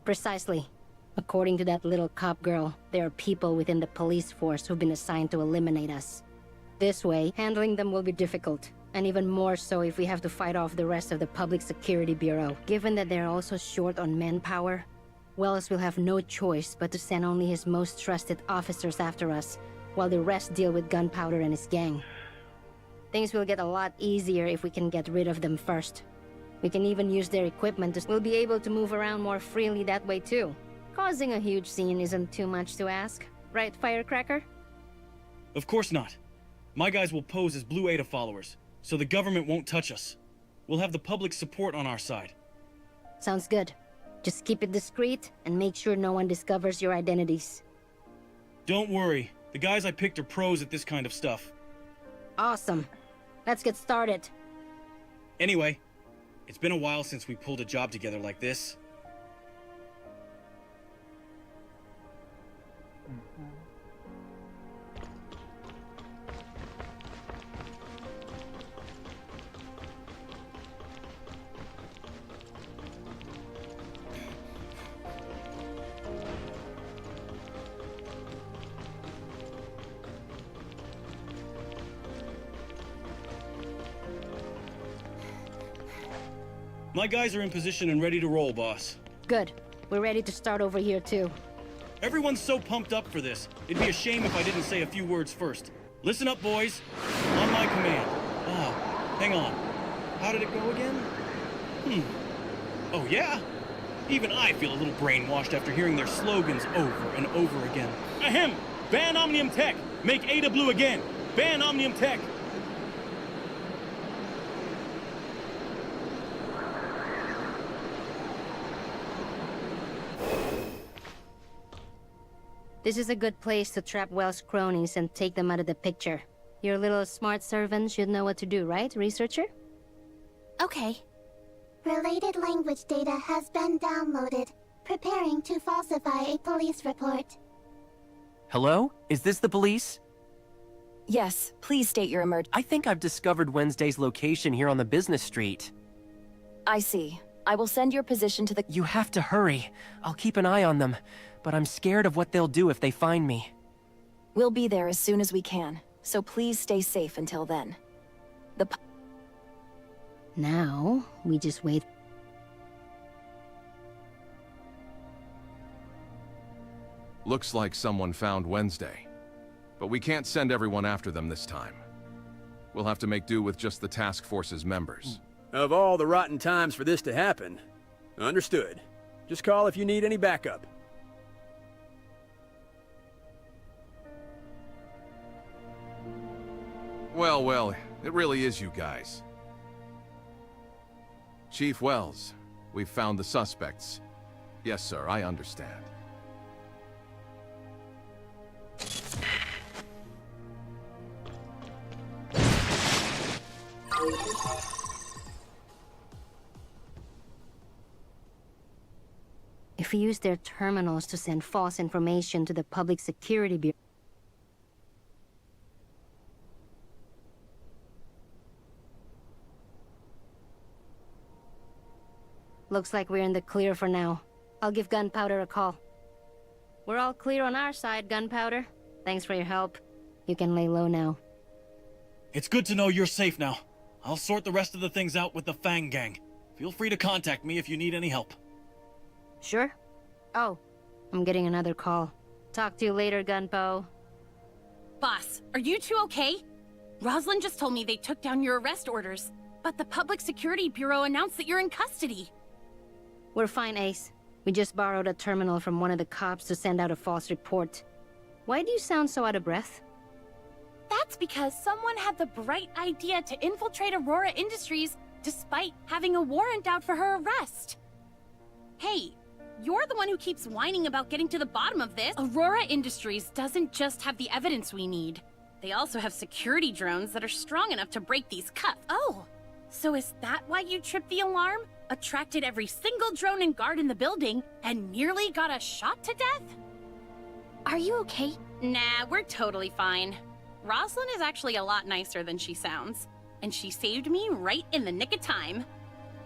Precisely. According to that little cop girl, there are people within the police force who've been assigned to eliminate us. This way, handling them will be difficult, and even more so if we have to fight off the rest of the Public Security Bureau. Given that they're also short on manpower, Wells will have no choice but to send only his most trusted officers after us, while the rest deal with Gunpowder and his gang. Things will get a lot easier if we can get rid of them first. We can even use their equipment. We'll be able to move around more freely that way too. Causing a huge scene isn't too much to ask, right, Firecracker? Of course not. My guys will pose as Blue Ada followers, so the government won't touch us. We'll have the public support on our side. Sounds good. Just keep it discreet and make sure no one discovers your identities. Don't worry. The guys I picked are pros at this kind of stuff. Awesome. Let's get started. Anyway, it's been a while since we pulled a job together like this. My guys are in position and ready to roll, boss. Good. We're ready to start over here too. Everyone's so pumped up for this. It'd be a shame if I didn't say a few words first. Listen up, boys. On my command. Hang on. How did it go again? Oh, yeah? Even I feel a little brainwashed after hearing their slogans over and over again. Ahem! Ban Omnium Tech! Make Ada blue again! Ban Omnium Tech! This is a good place to trap Wells' cronies and take them out of the picture. Your little smart servant should know what to do, right, researcher? Okay. Related language data has been downloaded. Preparing to falsify a police report. Hello? Is this the police? Yes, please state your emergency. I think I've discovered Wednesday's location here on the business street. I see. I will send your position to the... You have to hurry. I'll keep an eye on them, but I'm scared of what they'll do if they find me. We'll be there as soon as we can, so please stay safe until then. Now, we just wait. Looks like someone found Wednesday. But we can't send everyone after them this time. We'll have to make do with just the task force's members. Of all the rotten times for this to happen. Understood. Just call if you need any backup. Well, It really is you guys. Chief Wells, we've found the suspects. Yes, sir, I understand. If we use their terminals to send false information to the Public Security Bureau... Looks like we're in the clear for now. I'll give Gunpowder a call. We're all clear on our side, Gunpowder. Thanks for your help. You can lay low now. It's good to know you're safe now. I'll sort the rest of the things out with the Fang Gang. Feel free to contact me if you need any help. Sure. Oh, I'm getting another call. Talk to you later, Gunpo. Boss, are you two okay? Rosalind just told me they took down your arrest orders, but the Public Security Bureau announced that you're in custody. We're fine, Ace. We just borrowed a terminal from one of the cops to send out a false report. Why do you sound so out of breath? That's because someone had the bright idea to infiltrate Aurora Industries despite having a warrant out for her arrest. Hey, you're the one who keeps whining about getting to the bottom of this. Aurora Industries doesn't just have the evidence we need. They also have security drones that are strong enough to break these cuffs. Oh, so is that why you tripped the alarm, attracted every single drone and guard in the building, and nearly got us shot to death? Are you okay? Nah, we're totally fine. Rosalind is actually a lot nicer than she sounds, and she saved me right in the nick of time.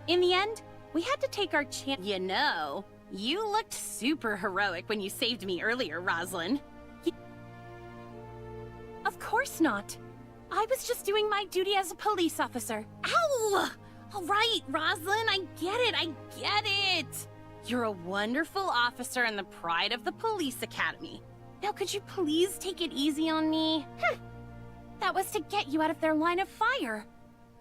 In the end, we had to take our chance. You know, you looked super heroic when you saved me earlier, Rosalind. Of course not. I was just doing my duty as a police officer. Ow! All right, Rosalind, I get it. You're a wonderful officer and the pride of the police academy. Now could you please take it easy on me? That was to get you out of their line of fire.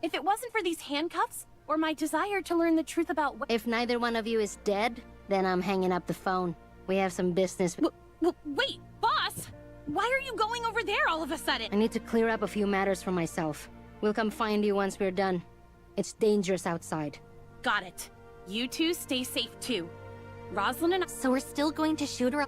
If it wasn't for these handcuffs, or my desire to learn the truth about what— If neither one of you is dead, then I'm hanging up the phone. We have some business— Wait, boss! Why are you going over there all of a sudden? I need to clear up a few matters for myself. We'll come find you once we're done. It's dangerous outside. Got it. You two stay safe too. Rosalind and— So we're still going to shoot her?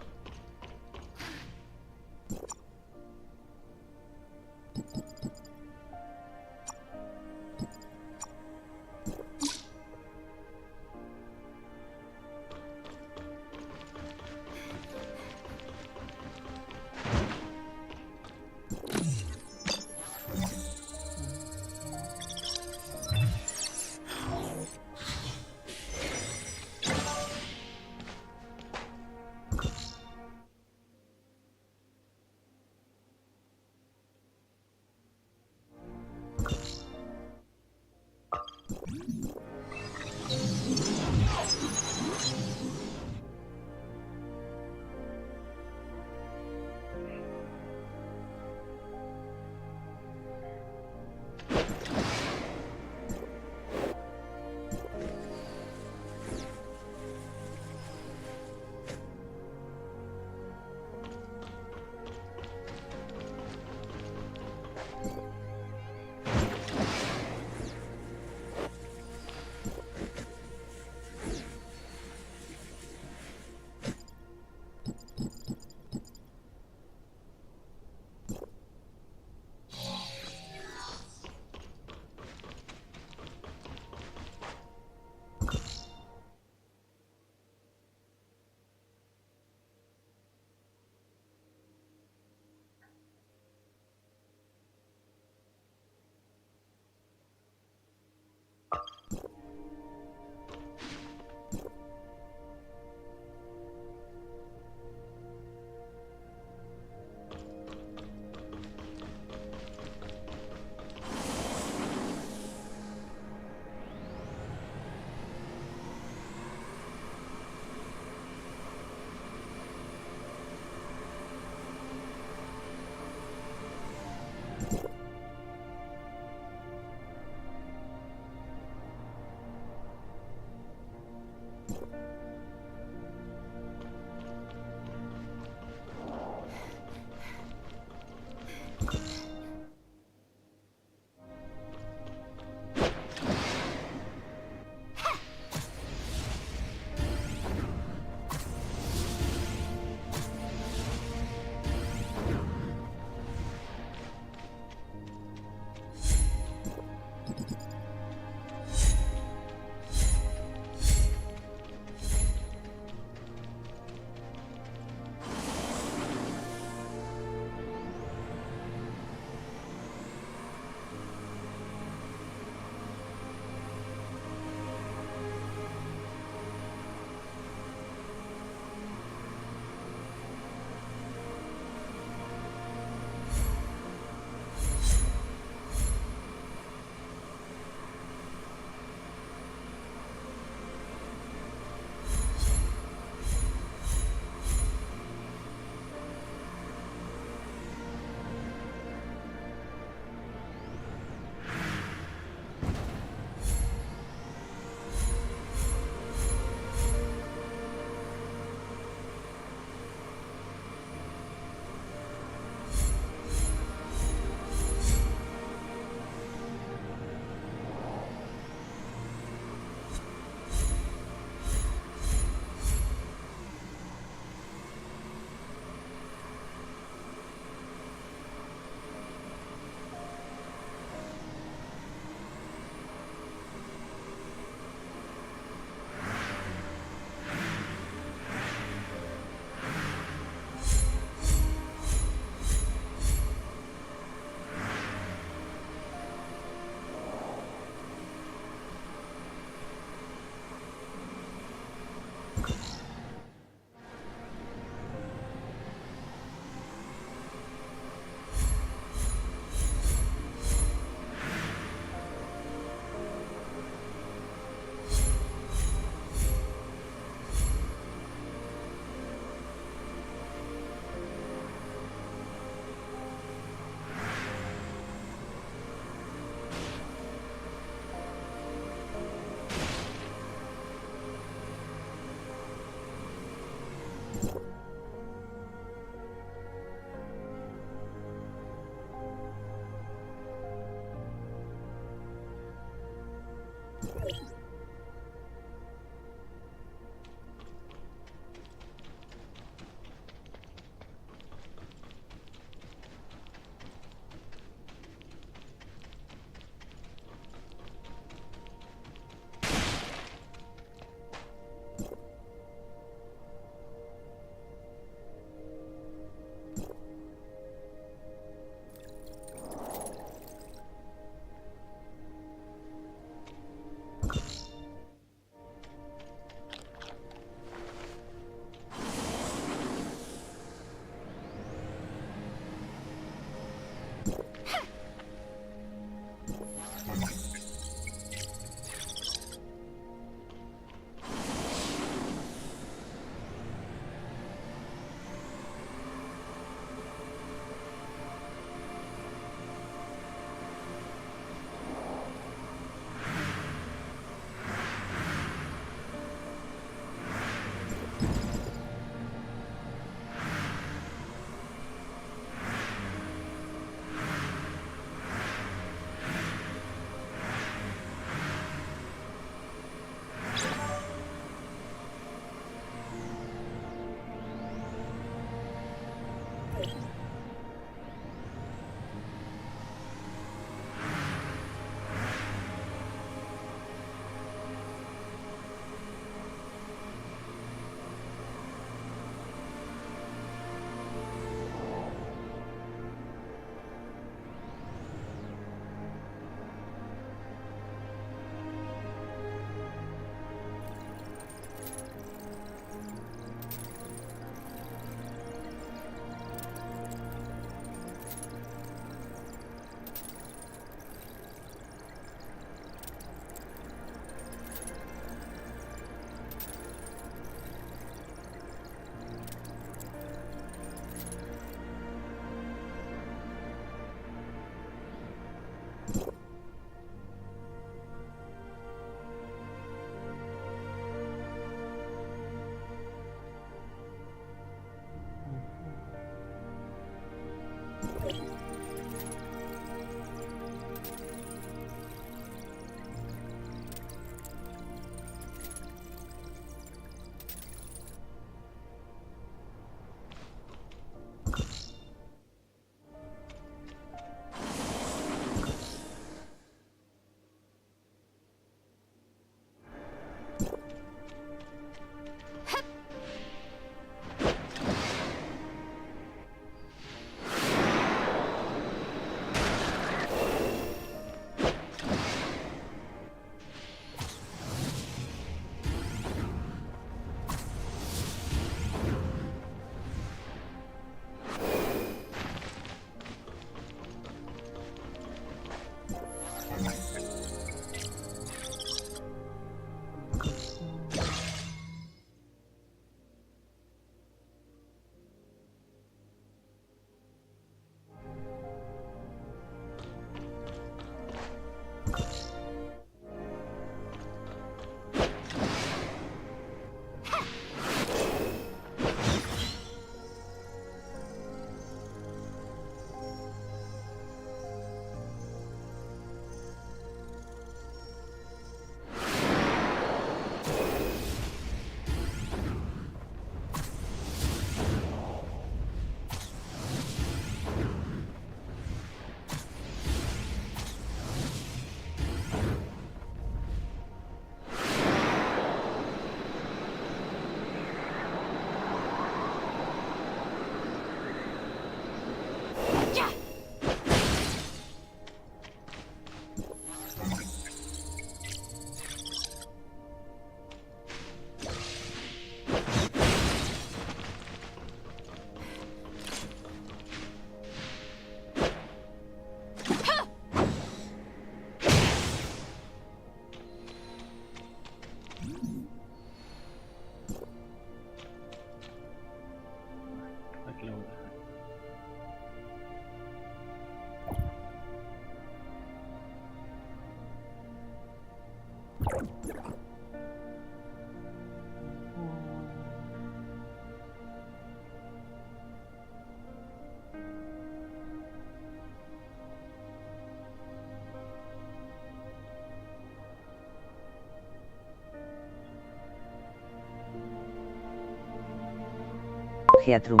Geatrum.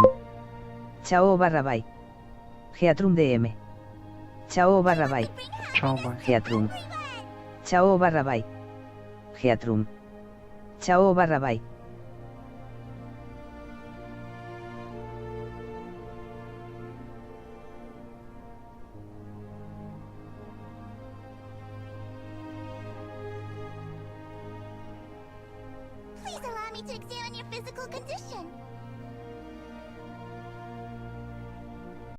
Chao barra bye. Geatrum DM. Chao barra bye. Chao, bye. Geatrum. Chao barra bye. Geatrum. Chao barra bye. Please allow me to examine your physical condition.